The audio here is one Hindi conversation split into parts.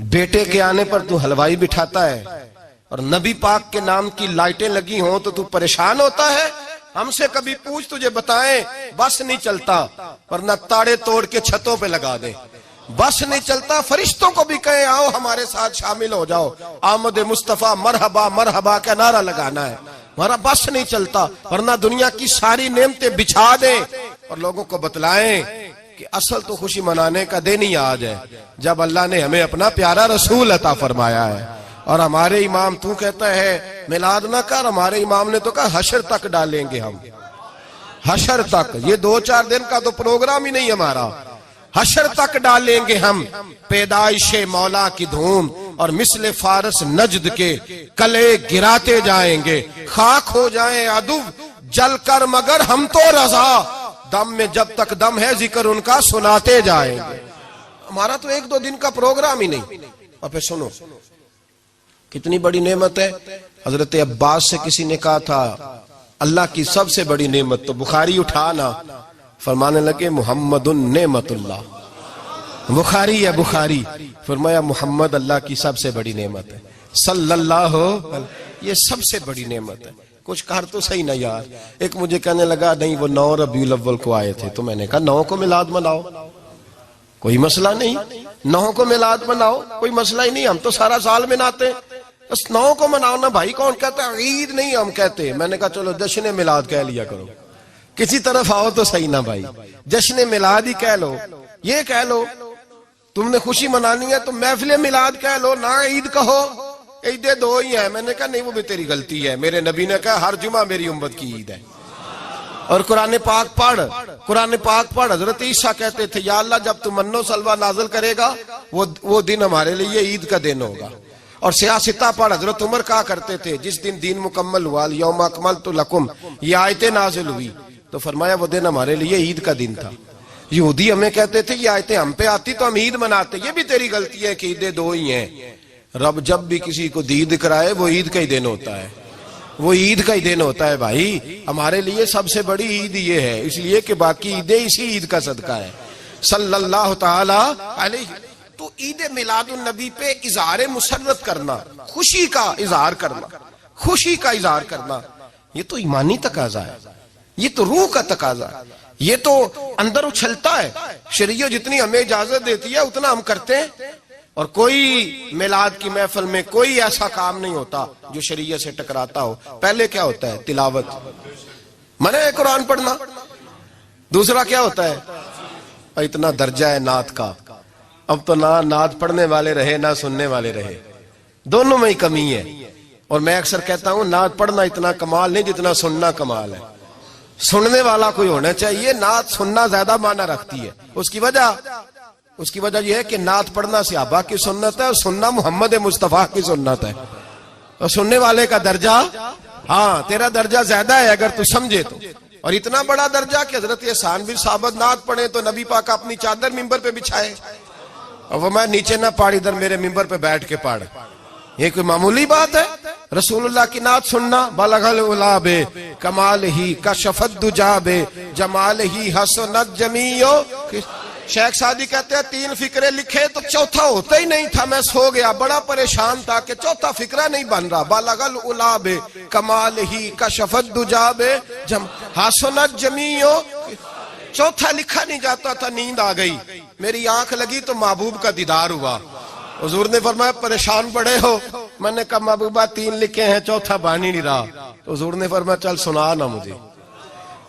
बेटे के आने पर तू हलवाई बिठाता है और नबी पाक के नाम की लाइटें लगी हों तो तू परेशान होता है। हमसे कभी पूछ, तुझे बताएं बस नहीं चलता, वरना ताड़े तोड़ के छतों पे लगा दे। बस नहीं चलता, फरिश्तों को भी कहें आओ हमारे साथ शामिल हो जाओ, आमद मुस्तफा मरहबा मरहबा का नारा लगाना है। हमारा बस नहीं चलता, वरना दुनिया की सारी नेमतें बिछा दे और लोगों को बतलाएं कि असल तो खुशी मनाने का दिन ही आज है जब अल्लाह ने हमें अपना प्यारा रसूल अता फरमाया है। और हमारे इमाम, तू कहता है मिलाद ना कर, हमारे इमाम ने तो कहा हशर तक डालेंगे हम, हशर तक। ये 2-4 दिन का तो प्रोग्राम ही नहीं हमारा, हशर तक डालेंगे हम पैदाइशे मौला की धूम और मिसले फारस नजद के कले गिराते जाएंगे। खाक हो जाए अदुव जल कर मगर हम तो रजा, दम में जब तक दम है जिक्र उनका सुनाते जाएंगे। हमारा तो 1-2 दिन का प्रोग्राम ही नहीं। अब फिर सुनो कितनी बड़ी नेमत है। हजरत अब्बास से किसी ने कहा था अल्लाह की सबसे बड़ी नेमत, तो बुखारी उठाना, फरमाने लगे मुहम्मदुन नेमतुल्लाह, बुखारी है बुखारी। फरमाया मुहम्मद अल्लाह की सबसे बड़ी नेमत है, सल्लल्लाहु, ये सबसे बड़ी नेमत है। कुछ कर तो सही ना यार। एक मुझे कहने लगा नहीं वो 9 रबीउल अव्वल को आए थे, तो मैंने कहा 9 को मिलाद मनाओ, कोई मसला नहीं, 9 को मिलाद मनाओ, कोई मसला ही नहीं, हम तो सारा साल मनाते, बस 9 को मनाओ ना भाई। कौन कहता है ईद नहीं हम कहते। मैंने कहा चलो जश्न मिलाद कह लिया करो, किसी तरफ आओ तो सही ना भाई, जश्न मिलाद ही कह लो। ये कह लो तुमने खुशी मनानी है तो महफिल मिलाद कह लो ना, ईद कहो, ईदे 2 ही है। मैंने कहा नहीं वो भी तेरी गलती है, मेरे नबी ने कहा हर जुमा मेरी उम्मत की ईद है। और कुरान पाक पढ़, कुरान पाक पढ़। हजरत ईसा कहते थे या अल्लाह जब तू मन्नो सलवा नाजिल करेगा वो दिन हमारे लिए ईद का दिन होगा। और सियासता पढ़, हजरत उमर कहा करते थे जिस दिन दीन मुकम्मल हुआ यौम अकमलतु लकुम, ये आयतें नाजिल हुई तो फरमाया वो दिन हमारे लिए ईद का दिन था। यहूदी हमें कहते थे ये आयतें हम पे आती तो हम ईद मनाते, ये भी तेरी गलती है कि ईदें 2 ही हैं। रब जब भी किसी को दीद कराए वो ईद का ही दिन होता है, वो ईद का ही दिन होता है भाई। हमारे लिए सबसे बड़ी ईद ये है, इसलिए कि बाकी ईदें इसी ईद का सदका है सल्लल्लाहु ताला अलैहि। तो ईद मिलादुन नबी पे इजहार मुसर्रत करना, खुशी का इजहार करना, खुशी का इजहार करना, ये तो ईमानी तकाजा है, ये तो रूह का तकाजा है, ये तो अंदर उछलता है। शरीयत जितनी हमें इजाजत देती है उतना हम करते हैं। और कोई मिलाद की महफिल में कोई ऐसा काम नहीं होता जो शरीयत से टकराता हो। पहले क्या होता है? तिलावत, मने है कुरान पढ़ना। दूसरा क्या होता है? इतना दर्जा है नात का, अब तो ना नात पढ़ने वाले रहे ना सुनने वाले रहे, दोनों में ही कमी है। और मैं अक्सर कहता हूं नात पढ़ना इतना कमाल नहीं जितना सुनना कमाल है। सुनने वाला कोई होना चाहिए, नात सुनना ज्यादा माना रखती है। उसकी वजह यह है कि नात पढ़ना सहाबा की सुन्नत है और सुनना मोहम्मद मुस्तफा की सुन्नत है। और सुनने वाले का दर्जा, हाँ तेरा दर्जा ज्यादा है अगर तू समझे तो। और इतना बड़ा दर्जा कि हजरत एहसान बिन साबित नात पढ़े तो नबी पाक अपनी चादर मिंबर पे बिछाए और वो मैं नीचे ना पढ़, इधर मेरे मिंबर पे बैठ के पढ़। ये कोई मामूली बात है? रसूलुल्लाह की नात सुनना, बलगल उलाबे कमाल ही कशफत दुजाबे जमाल ही हसनत जमीयो। शेख सादी कहते हैं 3 फिक्रे लिखे तो चौथा होता ही नहीं था, मैं सो गया, बड़ा परेशान था कि चौथा फिक्रा नहीं बन रहा। बलगल उलाबे कमाल ही कशफत दुजाबे हसनत जमीयो, चौथा लिखा नहीं जाता था। नींद आ गई, मेरी आंख लगी तो महबूब का दीदार हुआ। हुजूर ने फरमाया परेशान पड़े हो? मैंने कहा महबूबा 3 लिखे हैं, चौथा बन ही नहीं रहा। तो हुजूर ने फरमाया चल सुना ना मुझे।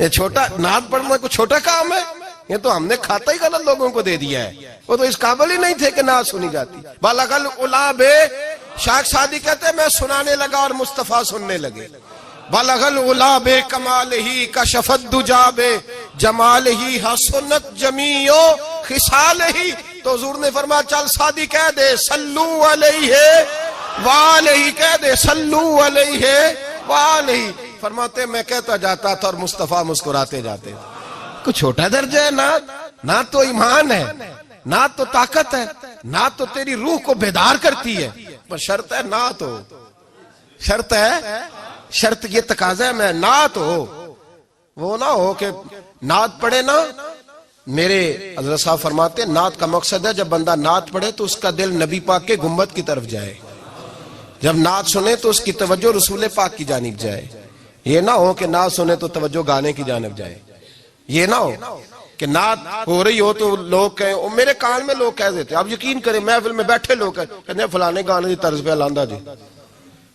ये छोटा नात पढ़ना कोई छोटा काम है? ये तो हमने खाता ही गलत लोगों को दे दिया है, वो तो इस काबिल ही नहीं थे कि नात सुनी जाती। बलगल उलाबे, शेख सादी कहते मैं सुनाने लगा और मुस्तफा सुनने लगे। बलगल उलाबे कमाल ही कशफत दुजाबे जमाल ही हसनत जमीयो खिसाल ही। तो हुजूर ने फरमाया चल सादी कह दे सल्लू अलैहि वालैहि, कह दे सल्लू अलैहि वालैहि। फरमाते मैं कहता जाता था और मुस्तफा मुस्कुराते जाते थे। कुछ छोटा दर्जा है ना तो ईमान है, ना तो ताकत है, ना तो तेरी रूह को बेदार करती है, पर शर्त है ना तो, शर्त है, शर्त ये तकाजा है मैं ना तो वो ना हो कि नात पढ़े ना मेरे हज़रत साहब फरमाते हैं नात का मकसद है जब बंदा नात पढ़े तो उसका दिल नबी पाक के गुंबद की तरफ जाए, जब नात सुने तो उसकी तवज्जो रसूल पाक की जानिब जाए। ये ना हो कि नात सुने तो तवज्जो गाने की जानिब जाए। ये ना हो कि नात हो रही हो तो लोग कहें, और मेरे कान में लोग कह देते, आप यकीन करें महफिल में बैठे लोग कहते हैं फलाने गाने की तर्ज पे लांदा जी,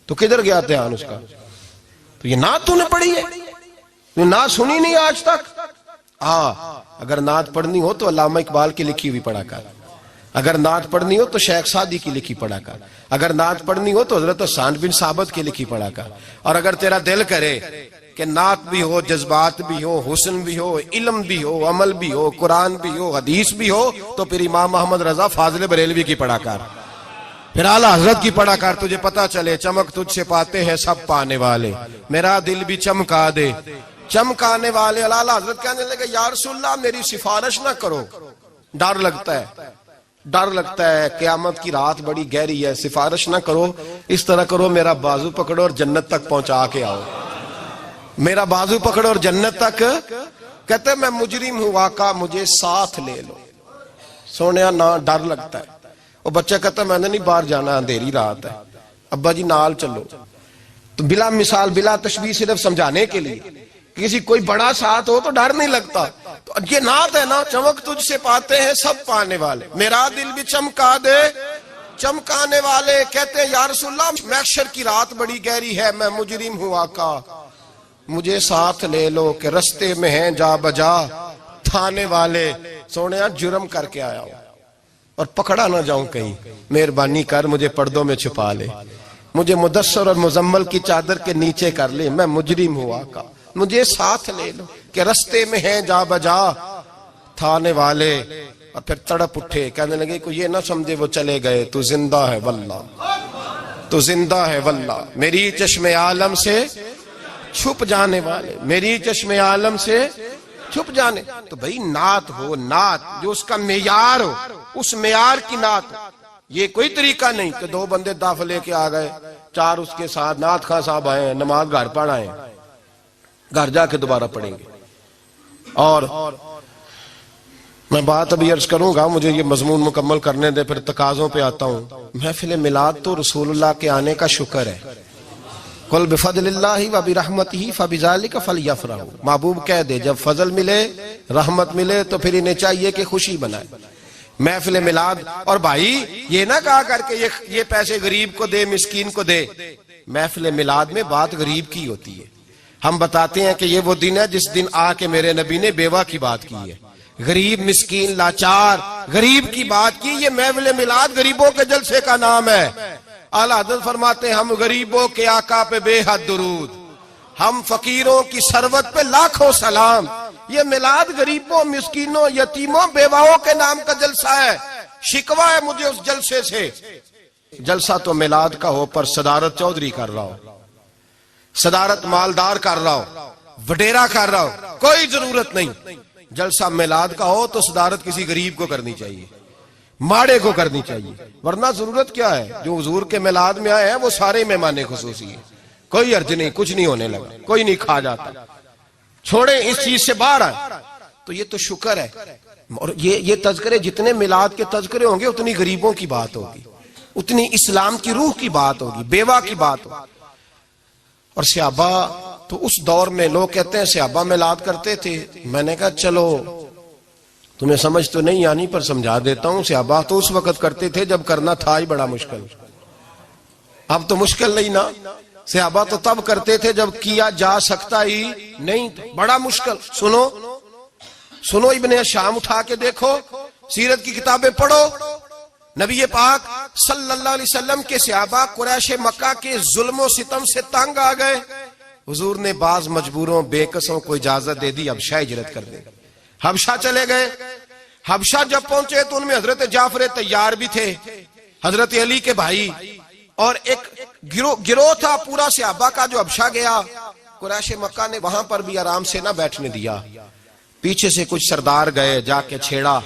तो किधर गया ध्यान उसका? तो ये नात तूने पढ़ी है, तूने नात सुनी नहीं आज तक। हाँ, अगर नात पढ़नी हो तो अल्लामा इकबाल की लिखी हुई पढ़ा कर, अगर नात पढ़नी हो तो शेख सादी की लिखी पढ़ा कर, अगर नात पढ़नी हो तो हजरत हसन बिन साबित की लिखी पढ़ा कर। और अगर तेरा दिल करे कि नात भी हो, जज्बात भी हो, हुस्न भी हो, इल्म भी हो, अमल भी हो, कुरान भी हो, हदीस भी हो, तो फिर इमाम मोहम्मद रजा फाजिल बरेलवी की पढ़ा कर, फिर आला हजरत की पढ़ा कर। तुझे पता चले चमक तुझसे पाते हैं सब पाने वाले, मेरा दिल भी चमका दे चमकाने वाले। आला हजरत कहने लगे या रसूलल्लाह मेरी सिफारिश ना करो, डर लगता है, डर लगता है, क़यामत की रात बड़ी गहरी है, सिफारिश ना करो, इस तरह करो मेरा बाजू पकड़ो और जन्नत तक पहुंचा के आओ, मेरा बाजू पकड़ो और जन्नत तक। कहते मैं मुजरिम हूं आका, मुझे साथ ले लो। सोने ना डर लगता है। वो बच्चा कहता मैंने नहीं बाहर जाना, अंधेरी रात है, अब्बा जी नाल चलो। तो बिला मिसाल बिला तशबीह सिर्फ समझाने के लिए, किसी कोई बड़ा साथ हो तो डर नहीं लगता। तो ये नात है ना, चमक तुझसे पाते हैं सब पाने वाले, मेरा दिल भी चमका दे चमकाने वाले। कहते हैं या रसूलल्लाह महशर की रात बड़ी गहरी है, मैं मुजरिम हूं आका, मुझे साथ ले लो कि रस्ते में हैं जा बजा थाने वाले। सोने जुर्म करके आया हूं और पकड़ा ना जाऊं कहीं, मेहरबानी कर मुझे पर्दों में छुपा ले, मुझे मुदस्सर और मुजम्मल की चादर के नीचे कर ले, मैं मुजरिम हूं आका, मुझे साथ ले लो कि रस्ते में हैं जा बजा थाने वाले। और फिर तड़प उठे, कहने लगे कोई ये ना समझे वो चले गए, तू जिंदा है वल्ला, तू जिंदा है वल्ला, मेरी चश्मे आलम से छुप जाने वाले, मेरी चश्मे आलम से छुप जाने। तो भाई नात हो, नात जो उसका मेयार हो, उस मेयार की नात हो। ये कोई तरीका नहीं कि दो बंदे दाफ लेके आ गए, चार उसके साथ नात खां साहब आए, नमाज घर पढ़ आए, घर जाके दोबारा पढ़ेंगे। और मैं बात अभी अर्ज करूंगा, मुझे ये मजमून मुकम्मल करने दे, फिर तकाजों पे आता हूं। महफिल मिलाद तो रसूलुल्लाह के आने का शुक्र है। कुल बिफज़लिल्लाहि व बिरहमतिही फबिज़ालिका फलयफ़रहू। महबूब कह दे जब फजल मिले, रहमत मिले, तो फिर इन्हें चाहिए कि खुशी बनाए महफिल मिलाद। और भाई ये ना कहा करके ये पैसे गरीब को दे, मिस्कीन को दे। महफिल मिलाद में बात गरीब की होती है। हम बताते हैं कि ये वो दिन है जिस दिन आके मेरे नबी ने बेवा की बात की है, गरीब मिस्कीन लाचार गरीब की बात की। ये महफिल मिलाद गरीबों के जलसे का नाम है। आला हज़रत फरमाते हैं हम गरीबों के आका पे बेहद दुरूद, हम फकीरों की सरवत पे लाखों सलाम। ये मिलाद गरीबों, मिस्कीनों, यतीमों, बेवाओं के नाम का जलसा है। शिकवा है मुझे उस जलसे से। जलसा तो मिलाद का हो पर सदारत चौधरी कर रहा हो, सदारत मालदार कर रहा हो, वडेरा कर रहा हो, कोई जरूरत नहीं। जलसा मिलाद का हो तो सदारत किसी गरीब को करनी चाहिए, माड़े को करनी चाहिए। वरना जरूरत क्या है, जो हुजूर के मिलाद में आए हैं वो सारे मेहमान खुसूसी है, कोई अर्ज नहीं, कुछ नहीं होने लगा, कोई नहीं खा जाता। छोड़े इस चीज से बाहर आए तो ये तो शुक्र है। और ये तज़किरे जितने मिलाद के तज़किरे होंगे उतनी गरीबों की बात होगी, उतनी इस्लाम की रूह की बात होगी, बेवा की बात होगी। और सहाबा तो उस दौर में लोग कहते हैं सहाबा मिलाद करते थे। मैंने कहा चलो तुम्हें समझ तो नहीं आनी पर समझा देता हूं। सहाबा तो उस वक्त करते थे जब करना था ही बड़ा मुश्किल, अब तो मुश्किल नहीं ना। सहाबा तो तब करते थे जब किया जा सकता ही नहीं, बड़ा मुश्किल। सुनो इब्ने शाम उठा के देखो, सीरत की किताबें पढ़ो। नबी पाक सल्लल्लाहु अलैहि वसल्लम के सहाबा कुरैश मक्का के जुल्म सितम से तंग आ गए। हुजूर ने बाज मजबूरों बेकसों को इजाजत दे दी हबशा हिजरत कर दे। हबशा चले गए। हबशा जब पहुंचे तो उनमें हजरत जाफर तैयार भी थे, हजरत अली के भाई, और एक गिरोह था पूरा सहाबा का जो हबशा गया। कुरैश मक्का ने वहां पर भी आराम से ना बैठने दिया। पीछे से कुछ सरदार गए, जाके छेड़ा,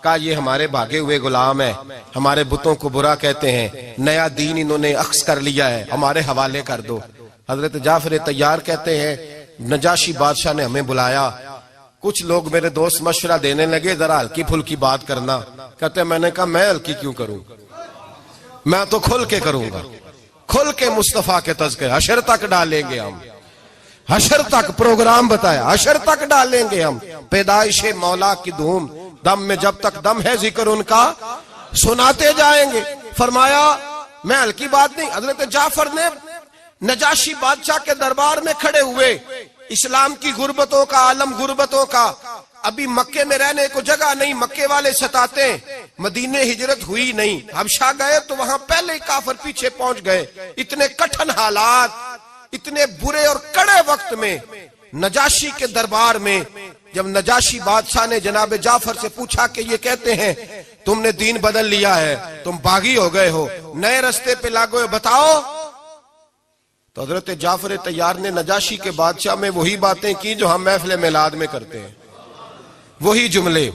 कहा ये हमारे भागे हुए गुलाम है, हमारे बुतों को बुरा कहते हैं, नया दीन इन्होंने अख्स कर लिया है, हमारे हवाले कर दो। हजरत जाफर तैयार कहते हैं नजाशी बादशाह ने हमें बुलाया कुछ लोग मेरे दोस्त मशवरा देने लगे जरा हल्की फुल्की बात करना। कहते मैंने कहा मैं हल्की क्यों करूं, मैं तो खुल के करूंगा, खुल के मुस्तफा के तज़किरे हशर तक डालेंगे हम, हशर तक प्रोग्राम बताया, हशर तक डालेंगे हम। पैदाइशे मौला की धूम, दम में जब तक दम है जिक्र उनका सुनाते जाएंगे। फरमाया मैं हल्की बात नहीं। हजरत जाफर ने नजाशी बादशाह के दरबार में खड़े हुए, इस्लाम की गुर्बतों का आलम, गुर्बतों का, अभी मक्के में रहने को जगह नहीं, मक्के वाले सताते, मदीने हिजरत हुई नहीं, हबशा गए तो वहां पहले ही काफिर पीछे पहुंच गए। इतने कठिन हालात, इतने बुरे और कड़े वक्त में नजाशी के दरबार में जब नजाशी बादशाह ने जनाब जाफर से पूछा कि ये कहते हैं तुमने दीन बदल लिया है, तुम बागी हो गए हो, नए रास्ते पे लागो, बताओ। तो हजरत जाफर तैयार ने नजाशी के बादशाह में वही बातें की जो हम महफिल मिलाद में करते हैं, वही जुमले,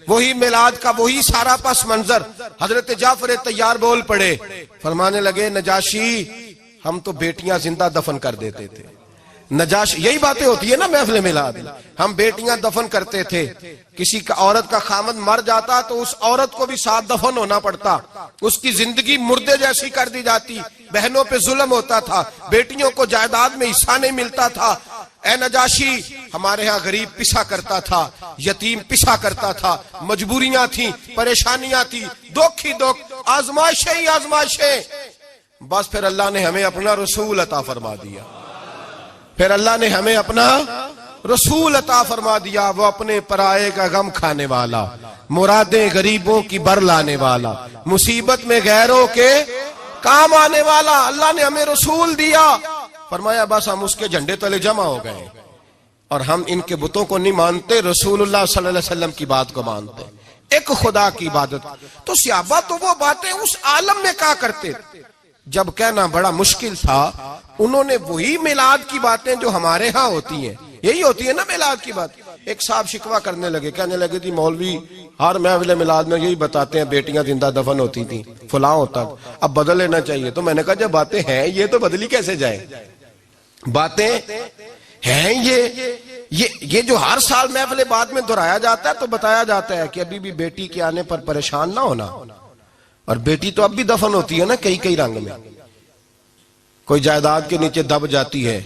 वही मिलाद का वही सारा पस मंजर। हजरत जाफर तैयार बोल पड़े, फरमाने लगे नजाशी हम तो बेटियां जिंदा दफन कर देते थे। नजाशी, यही बातें होती है ना महफिल मिलाद, हम बेटियां दफन करते थे, किसी का औरत का खामद मर जाता तो उस औरत को भी साथ दफन होना पड़ता, उसकी जिंदगी मुर्दे जैसी कर दी जाती, बहनों पे जुल्म होता था, बेटियों को जायदाद में हिस्सा नहीं मिलता था। ए नजाशी हमारे यहाँ गरीब पिसा करता था, यतीम पिसा करता था, मजबूरियां थी, परेशानियां थी, दुख ही दुख, आजमाइशें ही आजमाइशें। बस फिर अल्लाह ने हमें अपना रसूल अता फरमा दिया, फिर अल्लाह ने हमें अपना रसूल अता फरमा दिया, वो अपने पराये का गम खाने वाला, मुरादें गरीबों की बर लाने वाला, मुसीबत में गैरों के काम आने वाला। अल्लाह ने हमें रसूल दिया, फरमाया बस हम उसके झंडे तले जमा हो गए और हम इनके बुतों को नहीं मानते, रसूलुल्लाह सल्लल्लाहु अलैहि वसल्लम की बात को मानते, एक खुदा की इबादत। तो सहाबा तो वो बातें उस आलम में कहा करते थे जब कहना बड़ा मुश्किल था, उन्होंने वही मिलाद की बातें जो हमारे यहाँ होती हैं, यही होती है ना मिलाद की बात। एक साहब शिकवा करने लगे, कहने लगे थी मौलवी हर महफिल मिलाद में यही बताते हैं बेटियां जिंदा दफन होती थी, फलां होता, अब बदल लेना चाहिए। तो मैंने कहा जब बातें हैं ये तो बदली कैसे जाए, बातें हैं ये जो हर साल महफिल बाद में दोहराया जाता है तो बताया जाता है कि अभी भी बेटी के आने पर परेशान ना होना, और बेटी तो अब भी दफन होती है ना कई कई रंग में, कोई जायदाद के नीचे दब जाती है,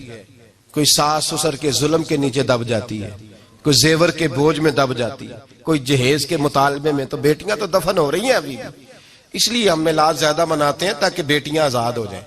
कोई सास ससुर के जुल्म के नीचे दब जाती है, कोई जेवर के बोझ में दब जाती है, कोई जहेज के मुतालबे में, तो बेटियां तो दफन हो रही हैं अभी भी। इसलिए हम मिलाद ज्यादा मनाते हैं ताकि बेटियां आजाद हो जाएं।